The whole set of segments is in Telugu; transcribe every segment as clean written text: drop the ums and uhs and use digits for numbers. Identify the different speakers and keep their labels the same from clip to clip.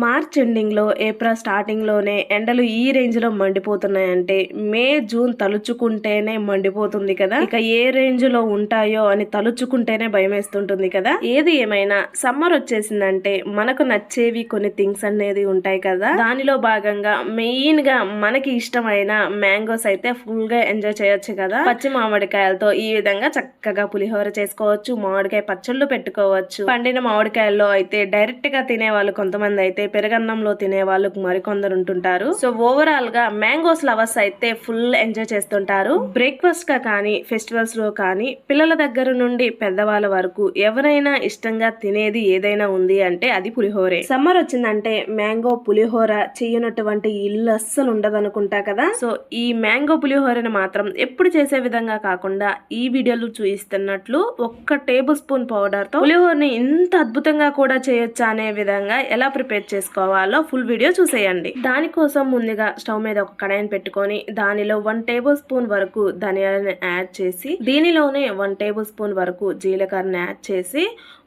Speaker 1: మార్చ్ ఎండింగ్లో ఏప్రిల్ స్టార్టింగ్లోనే ఎండలు ఈ రేంజ్లో మండిపోతున్నాయంటే మే జూన్ తలుచుకుంటేనే మండిపోతుంది కదా. ఇక ఏ రేంజ్లో ఉంటాయో అని తలుచుకుంటేనే భయం వేస్తుంటుంది కదా. ఏది ఏమైనా సమ్మర్ వచ్చేసిందంటే మనకు నచ్చేవి కొన్ని థింగ్స్ అనేది ఉంటాయి కదా. దానిలో భాగంగా మెయిన్ గా మనకి ఇష్టమైన మ్యాంగోస్ అయితే ఫుల్ గా ఎంజాయ్ చేయొచ్చు కదా. పచ్చి మామిడికాయలతో ఈ విధంగా చక్కగా పులిహోర చేసుకోవచ్చు, మామిడికాయ పచ్చళ్ళు పెట్టుకోవచ్చు. పండిన మామిడికాయల్లో అయితే డైరెక్ట్ గా తినే వాళ్ళు కొంతమంది అయితే పెరగన్నంలో తినే వాళ్ళు మరికొందరు ఉంటుంటారు. సో ఓవరాల్ గా మ్యాంగోస్ లవర్స్ అయితే ఫుల్ ఎంజాయ్ చేస్తుంటారు. బ్రేక్ఫాస్ట్ గా కానీ ఫెస్టివల్స్ లో కానీ పిల్లల దగ్గర నుండి పెద్దవాళ్ళ వరకు ఎవరైనా ఇష్టంగా తినేది ఏదైనా ఉంది అంటే అది పులిహోరే. సమ్మర్ వచ్చిందంటే మ్యాంగో పులిహోర చేయనటువంటి ఇల్లు అస్సలు ఉండదనుకుంటా కదా. సో ఈ మ్యాంగో పులిహోరని మాత్రం ఎప్పుడు చేసే విధంగా కాకుండా ఈ వీడియోలో చూపిస్తున్నట్లు 1 టేబుల్ స్పూన్ పౌడర్ తో పులిహోరని ఇంత అద్భుతంగా కూడా చేయొచ్చా అనే విధంగా ఎలా ప్రిపేర్ చేసుకోవాలో ఫుల్ వీడియో చూసేయండి. దానికోసం ముందుగా స్టవ్ మీద ఒక కడాయిని పెట్టుకొని దానిలో 1 టేబుల్ స్పూన్ వరకు ధనియాలను యాడ్ చేసి దీనిలోనే 1 టేబుల్ స్పూన్ వరకు జీలకర్రని యాడ్ చేసి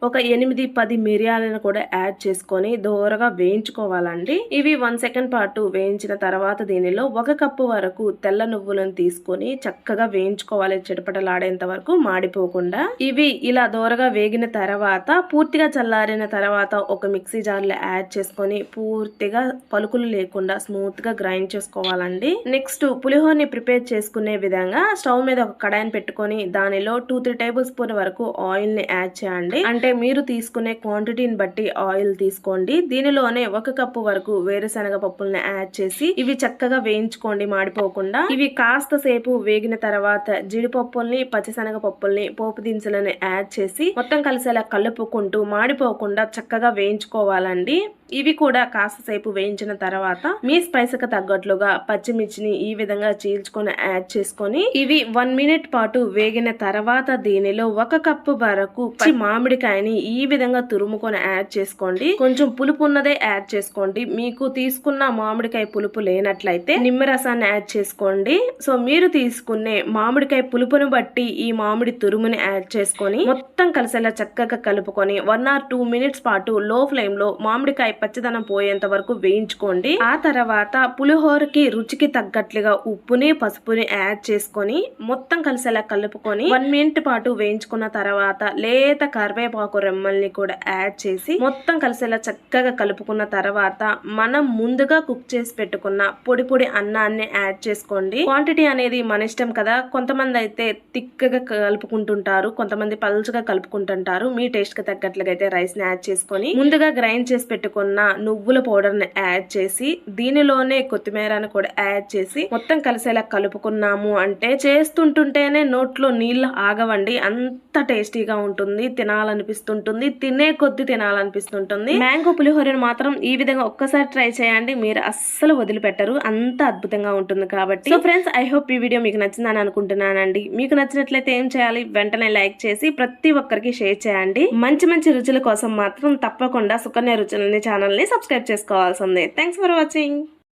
Speaker 1: ఒక 8-10 మిరియాలను కూడా యాడ్ చేసుకొని దోరగా వేయించుకోవాలండి. ఇవి 1 సెకండ్ పాటు వేయించిన తర్వాత దీనిలో 1 కప్పు వరకు తెల్ల నువ్వులను తీసుకొని చక్కగా వేయించుకోవాలి, చిటపటలాడేంత వరకు మాడిపోకుండా. ఇవి ఇలా దోరగా వేగిన తర్వాత పూర్తిగా చల్లారిన తర్వాత ఒక మిక్సీ జార్లో యాడ్ చేసుకొని పూర్తిగా పలుకులు లేకుండా స్మూత్ గా గ్రైండ్ చేసుకోవాలండి. నెక్స్ట్ పులిహోరని ప్రిపేర్ చేసుకునే విధంగా స్టవ్ మీద ఒక కడాయిని పెట్టుకొని దానిలో 2-3 టేబుల్ స్పూన్ వరకు ఆయిల్ ని యాడ్ చేయండి. అంటే మీరు తీసుకునే క్వాంటిటీని బట్టి ఆయిల్ తీసుకోండి. దీనిలోనే 1 కప్పు వరకు వేరుశనగ పప్పుల్ని యాడ్ చేసి ఇవి చక్కగా వేయించుకోండి మాడిపోకుండా. ఇవి కాస్త సేపు వేగిన తర్వాత జీడిపప్పుల్ని పచ్చిశనగ పప్పుల్ని పోపు దినుసులని యాడ్ చేసి మొత్తం కలిసేలా కలుపుకుంటూ మాడిపోకుండా చక్కగా వేయించుకోవాలండి. ఇవి కూడా కాస్త సేపు వేయించిన తర్వాత మీ స్పైస్ కి తగ్గట్లుగా పచ్చిమిర్చిని ఈ విధంగా చీల్చుకొని యాడ్ చేసుకొని ఇవి 1 మినిట్ పాటు వేగిన తర్వాత దీనిలో 1 కప్పు వరకు మామిడికాయని ఈ విధంగా తురుముకొని యాడ్ చేసుకోండి. కొంచెం పులుపు ఉన్నదే యాడ్ చేసుకోండి. మీకు తీసుకున్న మామిడికాయ పులుపు లేనట్లయితే నిమ్మరసాన్ని యాడ్ చేసుకోండి. సో మీరు తీసుకునే మామిడికాయ పులుపును బట్టి ఈ మామిడి తురుముని యాడ్ చేసుకొని మొత్తం కలిసేలా చక్కగా కలుపుకొని 1 or 2 మినిట్స్ పాటు లో ఫ్లేమ్ లో మామిడికాయ పచ్చిదనం పోయేంత వరకు వేయించుకోండి. ఆ తర్వాత పులిహోరకి రుచికి తగ్గట్లుగా ఉప్పుని పసుపుని యాడ్ చేసుకొని మొత్తం కలిసేలా కలుపుకొని 1 మినిట్ పాటు వేయించుకున్న తర్వాత లేత కరివేపాకు రెమ్మల్ని కూడా యాడ్ చేసి మొత్తం కలిసేలా చక్కగా కలుపుకున్న తర్వాత మనం ముందుగా కుక్ చేసి పెట్టుకున్న పొడి అన్నాన్ని యాడ్ చేసుకోండి. క్వాంటిటీ అనేది మన ఇష్టం కదా. కొంతమంది అయితే తిక్కగా కలుపుకుంటుంటారు, కొంతమంది పల్చగా కలుపుకుంటుంటారు. మీ టేస్ట్ కి తగ్గట్లుగా అయితే రైస్ ని యాడ్ చేసుకొని ముందుగా గ్రైండ్ చేసి పెట్టుకున్న నువ్వుల పౌడర్ ని యాడ్ చేసి దీనిలోనే కొత్తిమీరని కూడా యాడ్ చేసి మొత్తం కలిసేలా కలుపుకున్నాము అంటే చేస్తుంటుంటేనే నోట్లో నీళ్లు ఆగవండి. అంత టేస్టీగా ఉంటుంది, తినాలనిపిస్తుంటుంది, తినే కొద్ది తినాలనిపిస్తుంటుంది. మ్యాంగో పులిహోరని మాత్రం ఈ విధంగా ఒక్కసారి ట్రై చేయండి, మీరు అస్సలు వదిలిపెట్టరు, అంత అద్భుతంగా ఉంటుంది కాబట్టి. సో ఫ్రెండ్స్, ఐ హోప్ ఈ వీడియో మీకు నచ్చిందని అనుకుంటున్నానండి. మీకు నచ్చినట్లయితే ఏం చేయాలి, వెంటనే లైక్ చేసి ప్రతి ఒక్కరికి షేర్ చేయండి. మంచి రుచుల కోసం మాత్రం తప్పకుండా సుకన్య రుచులని ఛానల్ ని సబ్స్క్రైబ్ చేసుకోవాల్సిందే. Thanks for watching.